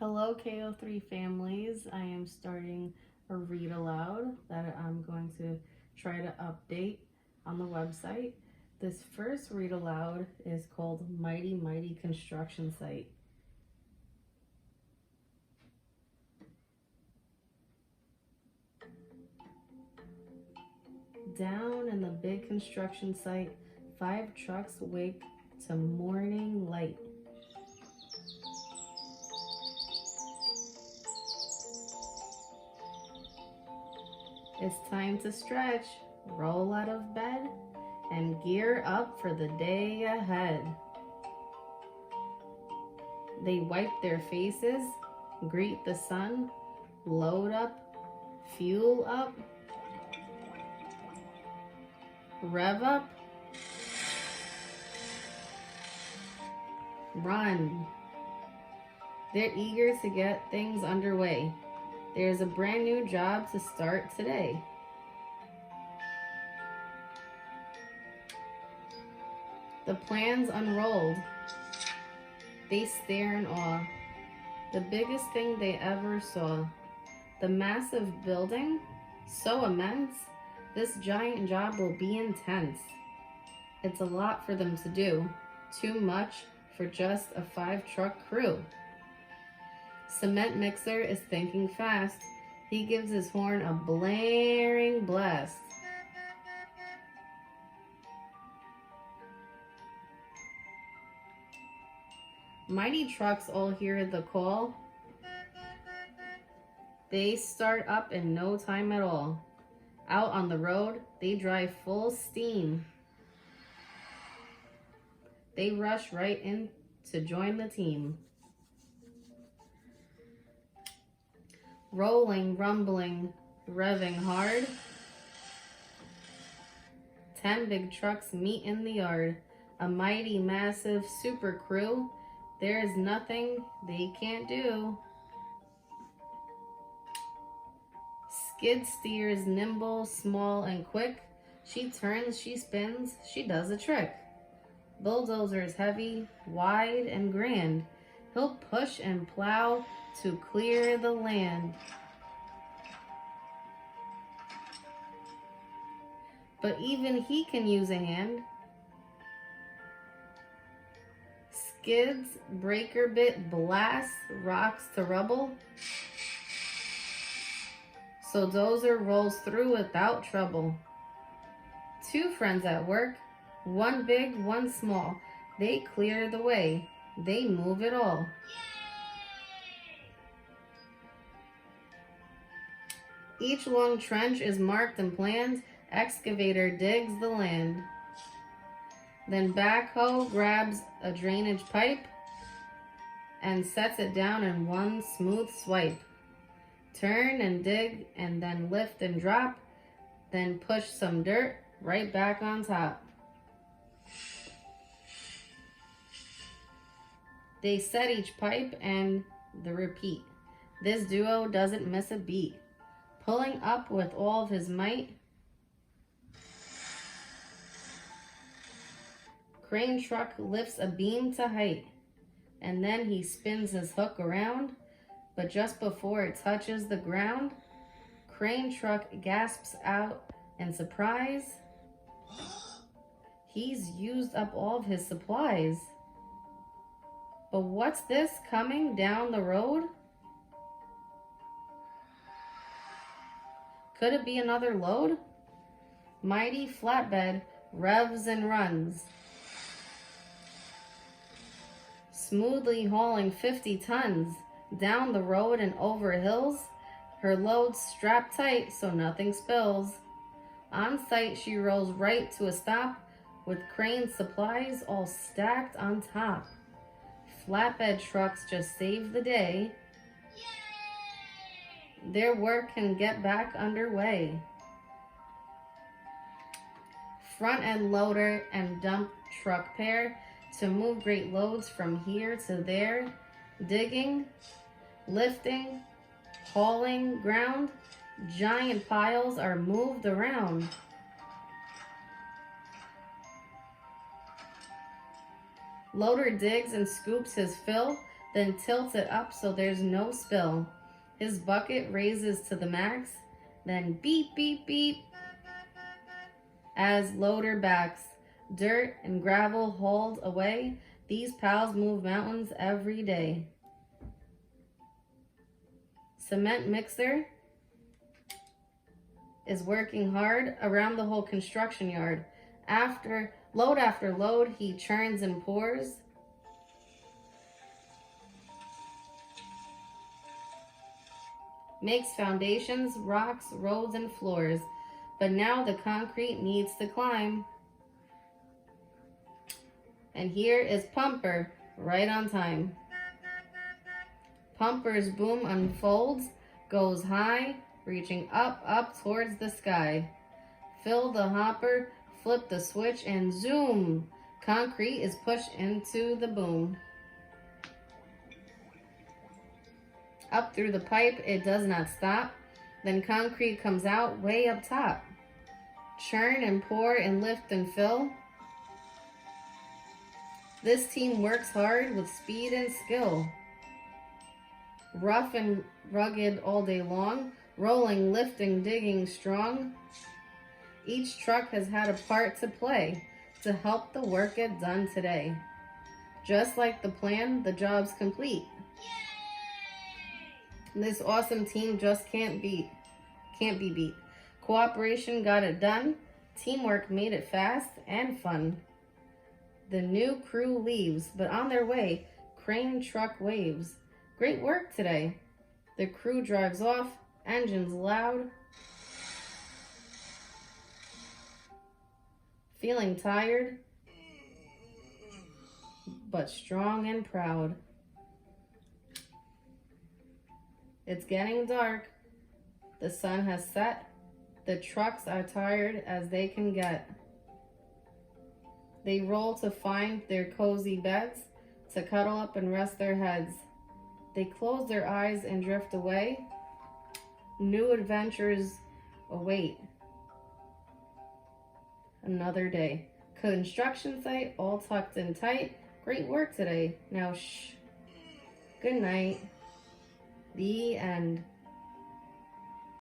Hello KO3 families. I am starting a read aloud that I'm going to try to update on the website. This first read aloud is called Mighty Mighty Construction Site. Down in the big construction site, 5 trucks wake to morning light. It's time to stretch, roll out of bed, and gear up for the day ahead. They wipe their faces, greet the sun, load up, fuel up, rev up, run. They're eager to get things underway. There's a brand new job to start today. The plans unrolled. They stare in awe. The biggest thing they ever saw. The massive building, so immense, this giant job will be intense. It's a lot for them to do. Too much for just a 5-truck crew. Cement mixer is thinking fast. He gives his horn a blaring blast. Mighty trucks all hear the call. They start up in no time at all. Out on the road, they drive full steam. They rush right in to join the team. Rolling, rumbling, revving hard. 10 big trucks meet in the yard. A mighty, massive super crew. There is nothing they can't do. Skid steers nimble, small, and quick. She turns, she spins, she does a trick. Bulldozer's heavy, wide, and grand. He'll push and plow to clear the land. But even he can use a hand. Skids, breaker bit, blast, rocks to rubble. So Dozer rolls through without trouble. 2 friends at work, one big, one small. They clear the way. They move it all. Each long trench is marked and planned. Excavator digs the land. Then backhoe grabs a drainage pipe and sets it down in one smooth swipe. Turn and dig and then lift and drop. Then push some dirt right back on top. They set each pipe and the repeat. This duo doesn't miss a beat. Pulling up with all of his might. Crane truck lifts a beam to height. And then he spins his hook around. But just before it touches the ground, crane truck gasps out in surprise. He's used up all of his supplies. But what's this coming down the road? Could it be another load? Mighty flatbed revs and runs, smoothly hauling 50 tons down the road and over hills. Her load's strapped tight so nothing spills. On site, she rolls right to a stop with crane supplies all stacked on top. Flatbed trucks just save the day. Their work can get back underway. Front end loader and dump truck pair to move great loads from here to there. Digging, lifting, hauling ground. Giant piles are moved around. Loader digs and scoops his fill. then tilts it up so there's no spill. His bucket raises to the max, then beep, beep, beep, as loader backs. Dirt and gravel hauled away. These pals move mountains every day. Cement mixer is working hard around the whole construction yard. After load, he churns and pours. Makes foundations, rocks, roads, and floors. But now the concrete needs to climb. And here is Pumper, right on time. Pumper's boom unfolds, goes high, reaching up towards the sky. Fill the hopper, flip the switch, and zoom! Concrete is pushed into the boom. Up through the pipe, it does not stop. Then concrete comes out way up top. Churn and pour and lift and fill. This team works hard with speed and skill. Rough and rugged all day long, rolling, lifting, digging strong. Each truck has had a part to play to help the work get done today. Just like the plan, the job's complete. This awesome team just can't be beat. Cooperation got it done. Teamwork made it fast and fun. The new crew leaves, but on their way, crane truck waves. Great work today. The crew drives off, engines loud. Feeling tired, but strong and proud. It's getting dark. The sun has set. The trucks are tired as they can get. They roll to find their cozy beds, to cuddle up and rest their heads. They close their eyes and drift away. New adventures await. Another day. Construction site all tucked in tight. Great work today. Now shh. Good night. The end.